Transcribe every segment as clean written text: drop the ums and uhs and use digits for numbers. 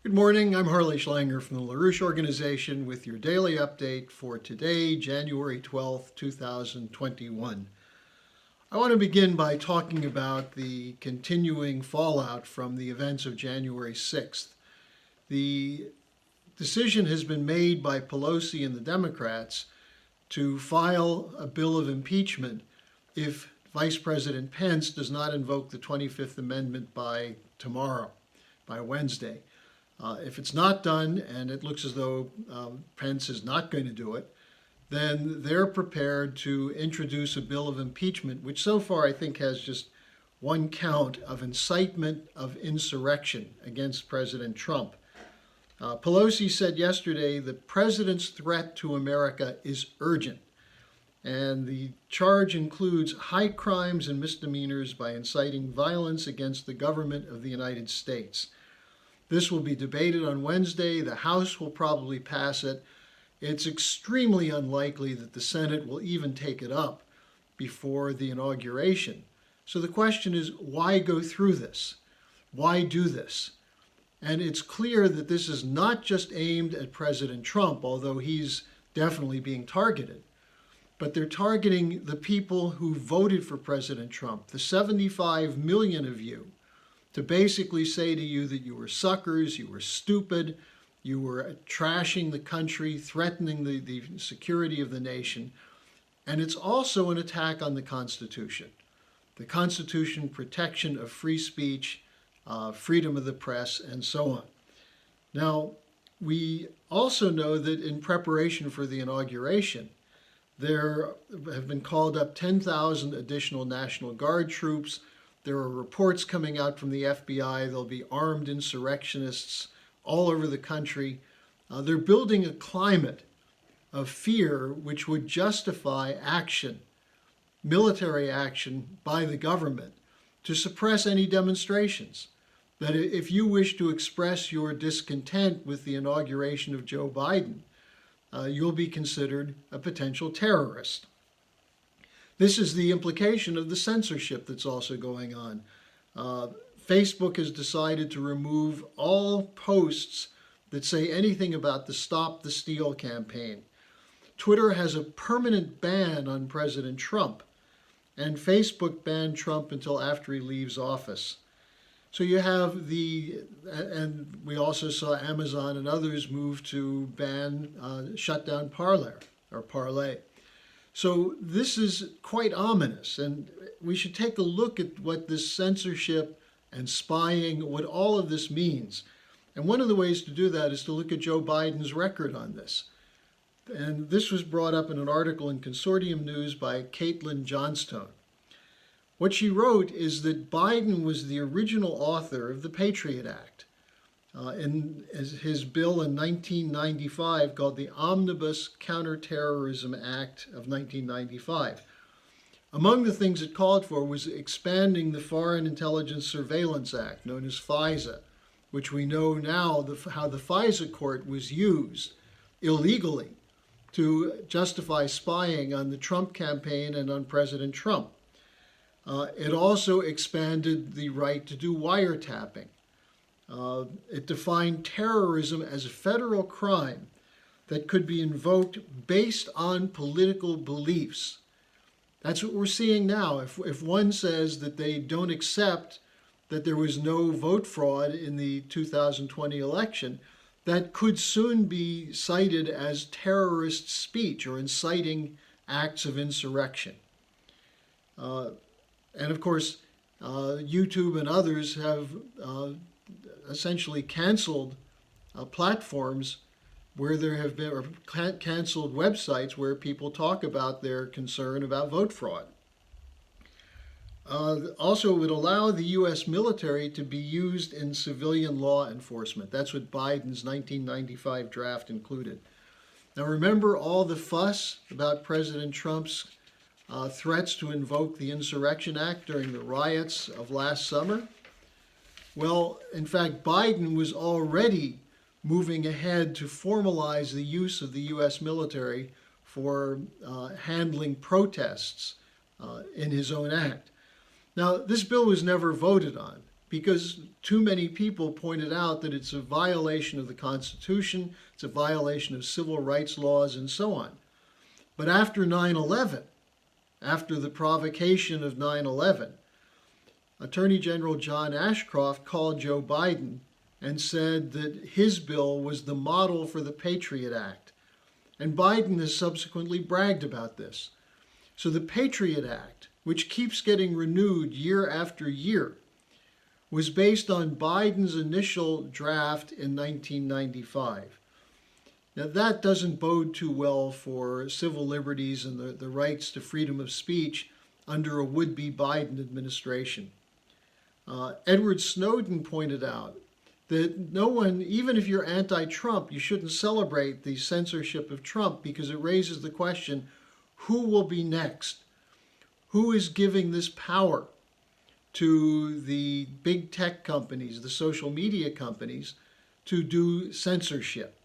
Good morning, I'm Harley Schlanger from the LaRouche organization with your daily update for today, January 12th, 2021. I want to begin by talking about the continuing fallout from the events of January 6th. The decision has been made by Pelosi and the Democrats to file a bill of impeachment if Vice President Pence does not invoke the 25th Amendment by tomorrow, by Wednesday. If it's not done, and it looks as though Pence is not going to do it, then they're prepared to introduce a bill of impeachment, which so far I think has just one count of incitement of insurrection against President Trump. Pelosi said yesterday the president's threat to America is urgent, and the charge includes high crimes and misdemeanors by inciting violence against the government of the United States. This will be debated on Wednesday. The House will probably pass it. It's extremely unlikely that the Senate will even take it up before the inauguration. So the question is, why go through this? Why do this? And it's clear that this is not just aimed at President Trump, although he's definitely being targeted, but they're targeting the people who voted for President Trump, the 75 million of you, to basically say to you that you were suckers, you were stupid, you were trashing the country, threatening the security of the nation. And it's also an attack on the Constitution protection of free speech, freedom of the press, and so on. Now, we also know that in preparation for the inauguration, there have been called up 10,000 additional National Guard troops. There are reports coming out from the FBI. There'll be armed insurrectionists all over the country. They're building a climate of fear which would justify action, military action by the government to suppress any demonstrations. That if you wish to express your discontent with the inauguration of Joe Biden, you'll be considered a potential terrorist. This is the implication of the censorship that's also going on. Facebook has decided to remove all posts that say anything about the Stop the Steal campaign. Twitter has a permanent ban on President Trump, and Facebook banned Trump until after he leaves office. So you have and we also saw Amazon and others move to ban, shut down Parlay. So this is quite ominous, and we should take a look at what this censorship and spying, what all of this means. And one of the ways to do that is to look at Joe Biden's record on this. And this was brought up in an article in Consortium News by Caitlin Johnstone. What she wrote is that Biden was the original author of the Patriot Act, in his bill in 1995 called the Omnibus Counterterrorism Act of 1995. Among the things it called for was expanding the Foreign Intelligence Surveillance Act, known as FISA, which we know now how the FISA court was used illegally to justify spying on the Trump campaign and on President Trump. It also expanded the right to do wiretapping. It defined terrorism as a federal crime that could be invoked based on political beliefs. That's what we're seeing now. If one says that they don't accept that there was no vote fraud in the 2020 election, that could soon be cited as terrorist speech or inciting acts of insurrection. And of course, YouTube and others have essentially canceled platforms where there have been, or canceled websites where people talk about their concern about vote fraud. Also, it would allow the U.S. military to be used in civilian law enforcement. That's what Biden's 1995 draft included. Now, remember all the fuss about President Trump's threats to invoke the Insurrection Act during the riots of last summer? Well, in fact, Biden was already moving ahead to formalize the use of the U.S. military for handling protests in his own act. Now, this bill was never voted on. because too many people pointed out that it's a violation of the Constitution, it's a violation of civil rights laws, and so on. But after 9/11, after the provocation of 9/11, Attorney General John Ashcroft called Joe Biden and said that his bill was the model for the Patriot Act. And Biden has subsequently bragged about this. So the Patriot Act, which keeps getting renewed year after year, was based on Biden's initial draft in 1995. Now that doesn't bode too well for civil liberties and the rights to freedom of speech under a would-be Biden administration. Edward Snowden pointed out that no one, even if you're anti-Trump, you shouldn't celebrate the censorship of Trump because it raises the question, who will be next? Who is giving this power to the big tech companies, the social media companies, to do censorship?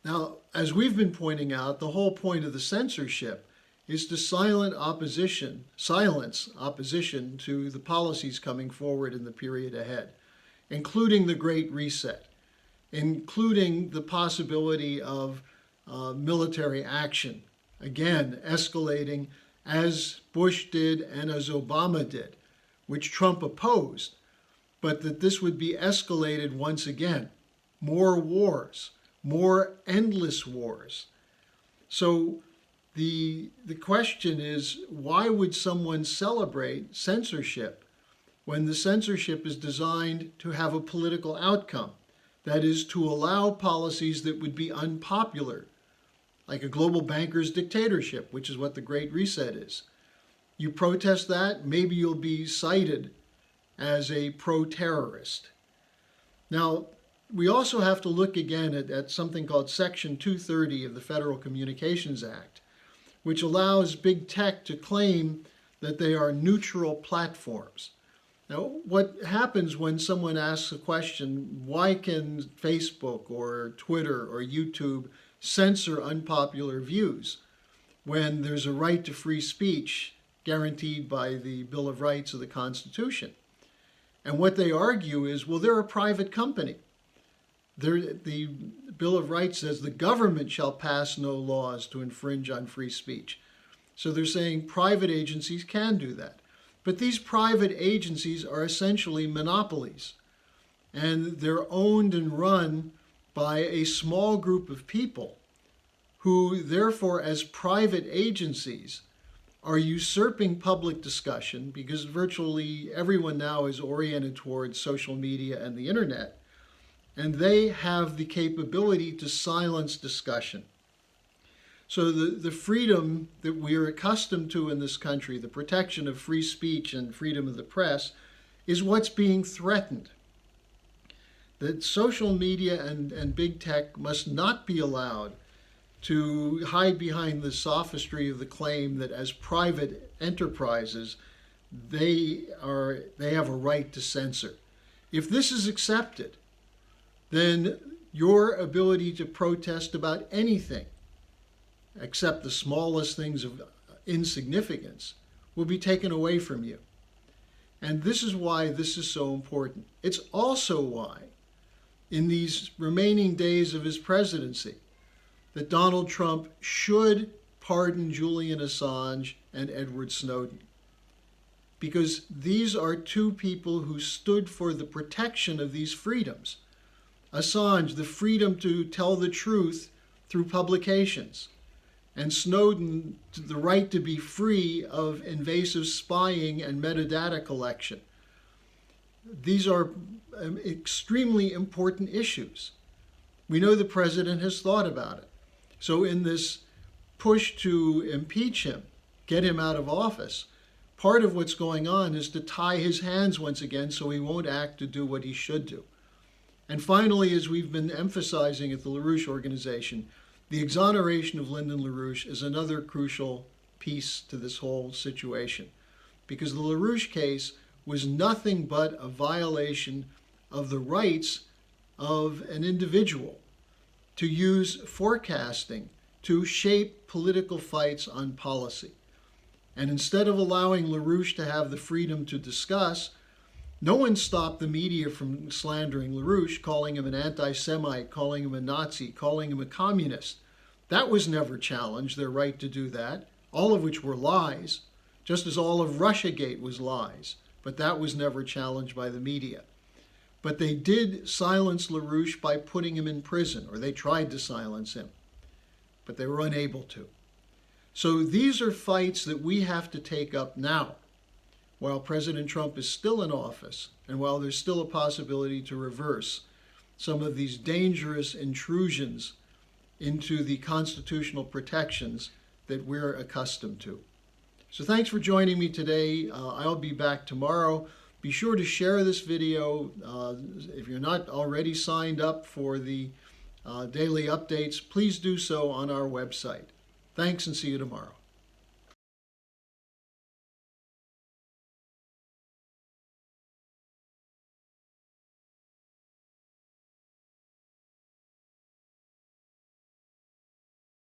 Now, as we've been pointing out, the whole point of the censorship is to silence opposition to the policies coming forward in the period ahead, including the Great Reset, including the possibility of military action, again, escalating as Bush did and as Obama did, which Trump opposed, but that this would be escalated once again. More wars, more endless wars. So the question is, why would someone celebrate censorship when the censorship is designed to have a political outcome? That is, to allow policies that would be unpopular, like a global banker's dictatorship, which is what the Great Reset is. You protest that, maybe you'll be cited as a pro-terrorist. Now, we also have to look again at something called Section 230 of the Federal Communications Act, which allows big tech to claim that they are neutral platforms. Now, what happens when someone asks a question, why can Facebook or Twitter or YouTube censor unpopular views when there's a right to free speech guaranteed by the Bill of Rights of the Constitution? And what they argue is, well, they're a private company. The Bill of Rights says the government shall pass no laws to infringe on free speech. So they're saying private agencies can do that. But these private agencies are essentially monopolies, and they're owned and run by a small group of people who, therefore, as private agencies, are usurping public discussion because virtually everyone now is oriented towards social media and the internet, and they have the capability to silence discussion. So the freedom that we are accustomed to in this country, the protection of free speech and freedom of the press, is what's being threatened. That social media and big tech must not be allowed to hide behind the sophistry of the claim that as private enterprises, they have a right to censor. If this is accepted, then your ability to protest about anything, except the smallest things of insignificance, will be taken away from you. And this is why this is so important. It's also why, in these remaining days of his presidency, that Donald Trump should pardon Julian Assange and Edward Snowden. Because these are two people who stood for the protection of these freedoms. Assange, the freedom to tell the truth through publications, and Snowden, the right to be free of invasive spying and metadata collection. These are extremely important issues. We know the president has thought about it. So in this push to impeach him, get him out of office, part of what's going on is to tie his hands once again so he won't act to do what he should do. And finally, as we've been emphasizing at the LaRouche organization, the exoneration of Lyndon LaRouche is another crucial piece to this whole situation, because the LaRouche case was nothing but a violation of the rights of an individual to use forecasting to shape political fights on policy. And instead of allowing LaRouche to have the freedom to discuss, No one stopped the media from slandering LaRouche, calling him an anti-Semite, calling him a Nazi, calling him a communist. That was never challenged, their right to do that, all of which were lies, just as all of Russiagate was lies. But that was never challenged by the media. But they did silence LaRouche by putting him in prison, or they tried to silence him, but they were unable to. So these are fights that we have to take up now, while President Trump is still in office, and while there's still a possibility to reverse some of these dangerous intrusions into the constitutional protections that we're accustomed to. So thanks for joining me today. I'll be back tomorrow. Be sure to share this video. If you're not already signed up for the daily updates, please do so on our website. Thanks, and see you tomorrow.